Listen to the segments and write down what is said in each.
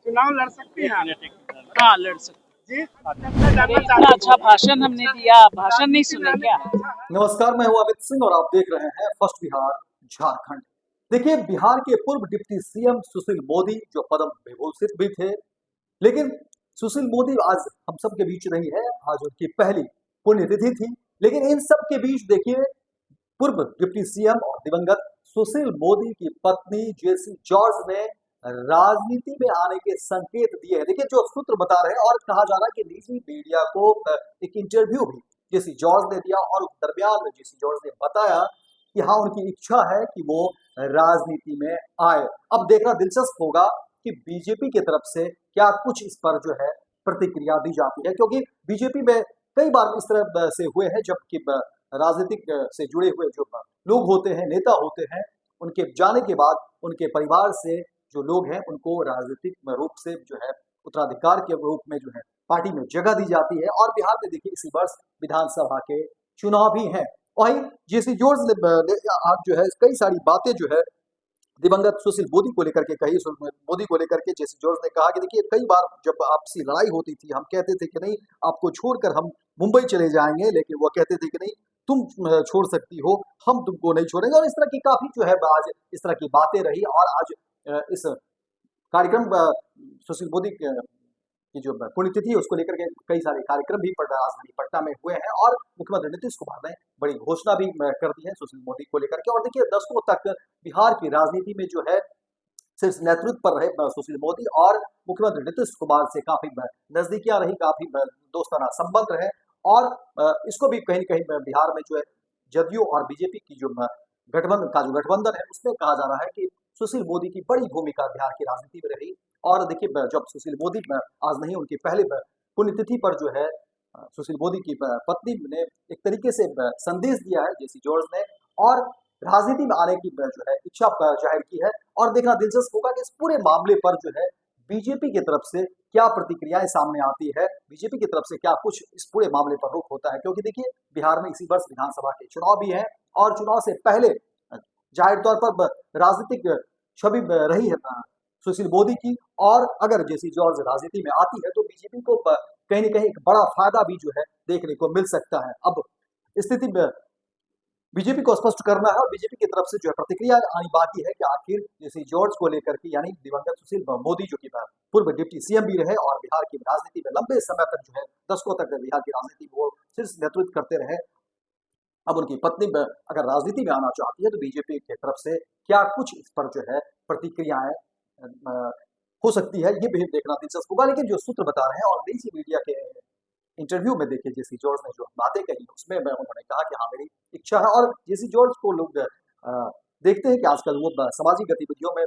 चुनाव लड़ सकती हैं आप? हाँ, लड़ सकते जी अरे इतना अच्छा भाषण हमने दिया, भाषण नहीं सुने क्या? नमस्कार, मैं हूं अमित सिंह और आप देख रहे हैं फर्स्ट बिहार झारखंड। देखिए, बिहार के पूर्व डिप्टी सीएम सुशील मोदी जो पद्म विभूषित भी थे, लेकिन सुशील मोदी आज हम सब के बीच नहीं है। आज उनकी पहली पुण्यतिथि थी। लेकिन इन सब के बीच देखिए, पूर्व डिप्टी सीएम और दिवंगत सुशील मोदी की पत्नी जेसी जॉर्ज ने राजनीति में आने के संकेत दिए हैं। देखिए, जो सूत्र बता रहे हैं और कहा जा रहा है कि निजी मीडिया को एक इंटरव्यू भी जेसी जॉर्ज ने दिया और उस दरमियान में जेसी जॉर्ज ने बताया कि हाँ, उनकी इच्छा है कि वो राजनीति में आए। अब देखना दिलचस्प होगा कि बीजेपी की तरफ से क्या कुछ इस पर जो है प्रतिक्रिया दी जाती है, क्योंकि बीजेपी में कई बार इस तरह से हुए हैं जबकि राजनीतिक से जुड़े हुए जो लोग होते हैं, नेता होते हैं, उनके जाने के बाद उनके परिवार से जो लोग हैं उनको राजनीतिक रूप से जो है उत्तराधिकार के रूप में जो है पार्टी में जगह दी जाती है। और बिहार में देखिए, इसी वर्ष विधानसभा के चुनाव भी हैं। वहीं जेसी जॉर्ज ने आज जो है कई सारी बातें जो है दिवंगत सुशील मोदी को लेकर के कही। मोदी को लेकर के जेसी जॉर्ज ने कहा कि देखिए, कई बार जब आपसी लड़ाई होती थी हम कहते थे कि नहीं, आपको छोड़कर हम मुंबई चले जाएंगे, लेकिन वो कहते थे कि नहीं, तुम छोड़ सकती हो, हम तुमको नहीं छोड़ेंगे। और इस तरह की काफी जो है आज इस तरह की बातें रही। और आज इस कार्यक्रम सुशील मोदी की जो पुण्यतिथि है उसको लेकर के कई सारे कार्यक्रम भी राजधानी पटना में हुए हैं और मुख्यमंत्री नीतीश कुमार ने बड़ी घोषणा भी कर दी है सुशील मोदी को लेकर के। और देखिए, दशकों तक बिहार की राजनीति में जो है सिर्फ नेतृत्व पर रहे सुशील मोदी और मुख्यमंत्री नीतीश कुमार से काफी नजदीकियां रही, काफी दोस्ताना संबंध रहे। और इसको भी कहीं कहीं बिहार में जो है जदयू और बीजेपी की जो गठबंधन है उसमें कहा जा रहा है कि सुशील मोदी की बड़ी भूमिका बिहार की राजनीति में रही। और देखिए, जब सुशील मोदी आज नहीं, उनकी पहले पुण्यतिथि पर जो है सुशील मोदी की पत्नी ने एक तरीके से संदेश दिया है जेसी जॉर्ज ने, और राजनीति में आने की जो है इच्छा जाहिर की है। और देखना दिलचस्प होगा कि इस पूरे मामले पर जो है बीजेपी की तरफ से क्या प्रतिक्रियाएं सामने आती है, बीजेपी की तरफ से क्या कुछ इस पूरे मामले पर रुख होता है। क्योंकि देखिए, बिहार में इसी वर्ष विधानसभा के चुनाव भी हैं और चुनाव से पहले जाहिर तौर पर राजनीतिक छवि रही है सुशील मोदी की। और अगर जेसी जॉर्ज राजनीति में आती है तो बीजेपी को कहीं न कहीं एक बड़ा फायदा भी जो है देखने को मिल सकता है। अब स्थिति में बीजेपी को स्पष्ट करना है और बीजेपी की तरफ से जो है प्रतिक्रिया आनी बाकी है कि आखिर जेसी जॉर्ज को लेकर के, यानी दिवंगत सुशील मोदी जो कि पूर्व डिप्टी सीएम भी रहे और बिहार की राजनीति में लंबे समय तक जो है दशकों तक बिहार की राजनीति में वो शीर्ष नेतृत्व करते रहे, अब उनकी पत्नी अगर राजनीति में आना चाहती है तो बीजेपी की तरफ से क्या कुछ इस पर जो है प्रतिक्रियाएं हो सकती है, ये भी देखना दिलचस्प होगा। लेकिन जो सूत्र बता रहे हैं और निजी मीडिया के इंटरव्यू में देखिए जेसी जॉर्ज ने जो बातें कही उसमें उन्होंने कहा कि हाँ, मेरी इच्छा है। और जेसी जॉर्ज को लोग देखते हैं कि आजकल वो सामाजिक गतिविधियों में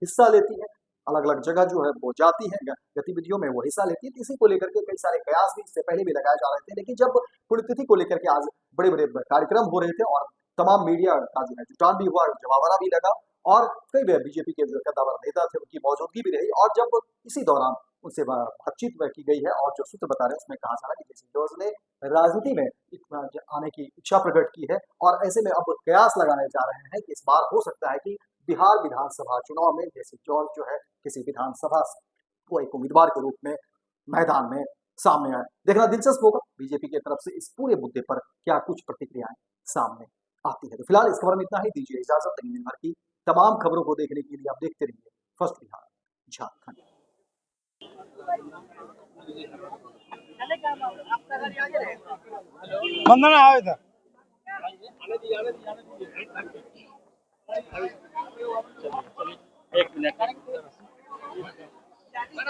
हिस्सा लेती है, अलग अलग जगह जो है वो जाती है, गतिविधियों में वो हिस्सा लेती है। तो इसी को लेकर के कई सारे कयास भी इससे पहले भी लगाए जा रहे थे। लेकिन जब पुण्यतिथि को लेकर के आज बड़े बड़े कार्यक्रम हो रहे थे और तमाम मीडिया का जो है जुटान भी हुआ, जमावड़ा भी लगा और कई बीजेपी के जो कद्दावर नेता थे उनकी मौजूदगी भी रही। और जब इसी दौरान उनसे बातचीत की गई है और जो सूत्र बता रहे हैं उसमें कहा जा रहा है कि जेसी जॉर्ज ने राजनीति में आने की इच्छा प्रकट की है। और ऐसे में अब कयास लगाने जा रहे हैं कि इस बार हो सकता है कि बिहार विधानसभा चुनाव में जेसी जॉर्ज जो है किसी विधानसभा को एक उम्मीदवार के रूप में मैदान में सामने आए। देखना दिलचस्प होगा बीजेपी की तरफ से इस पूरे मुद्दे पर क्या कुछ प्रतिक्रियाएं सामने आती है। तो फिलहाल इस खबर में इतना ही, दीजिए इजाजत। दिन भर की तमाम खबरों को देखने के लिए आप देखते रहिए फर्स्ट बिहार झारखंड। वंदना आओ इधर। एक मिनट।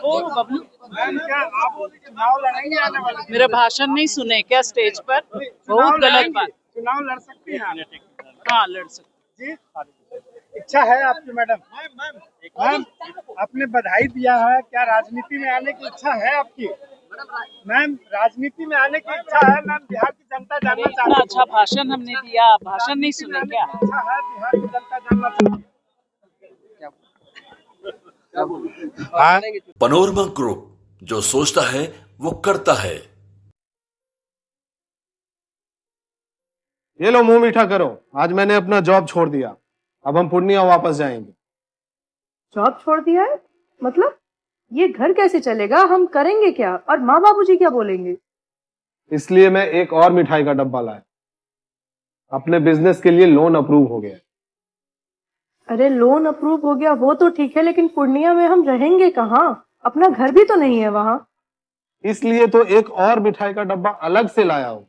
ओ बबलू, क्या आप चुनाव लड़ेंगे आने वाले? मेरा भाषण नहीं सुने क्या स्टेज पर? बहुत गलत लड़ेंगे, बात। चुनाव लड़ सकती हैं आप? हाँ, लड़ सकते जी, इच्छा है आपकी मैडम? मैम, आपने बधाई दिया है, क्या राजनीति में आने की इच्छा है आपकी? मैम, राजनीति में आने की इच्छा है मैम? बिहार की जनता जानना इतना चाहती है। अच्छा भाषण हमने दिया, भाषण नहीं सुने क्या? इच्छा है, बिहार की जनता जानना चाहती है। पनोरमा ग्रुप, जो सोचता है वो करता है। ये लो, मुंह मीठा करो। आज मैंने अपना जॉब छोड़ दिया, अब हम पूर्णिया वापस जाएंगे। जॉब छोड़ दिया है? मतलब ये घर कैसे चलेगा, हम करेंगे क्या और माँ बाबूजी क्या बोलेंगे? इसलिए मैं एक और मिठाई का डब्बा लाया। अपने बिजनेस के लिए लोन अप्रूव हो गया। अरे लोन अप्रूव हो गया वो तो ठीक है, लेकिन पूर्णिया में हम रहेंगे कहाँ? अपना घर भी तो नहीं है वहाँ। इसलिए तो एक और मिठाई का डब्बा अलग से लाया हूं।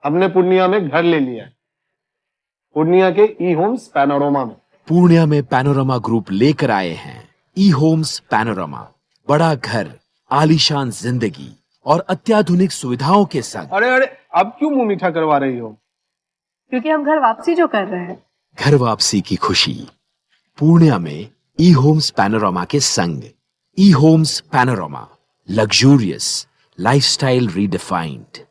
हमने पूर्णिया में घर ले लिया है, पूर्णिया के ई होम्स पैनोरमा में। पूर्णिया में पैनोरमा ग्रुप लेकर आए हैं ई होम्स पैनोरमा। बड़ा घर, आलीशान जिंदगी और अत्याधुनिक सुविधाओं के संग। अरे अरे, अब क्यों मुंह मीठा करवा रही हो? क्योंकि हम घर वापसी जो कर रहे हैं। घर वापसी की खुशी पूर्णिया में ई होम्स पैनोरमा के संग। E Homes Panorama, luxurious lifestyle redefined.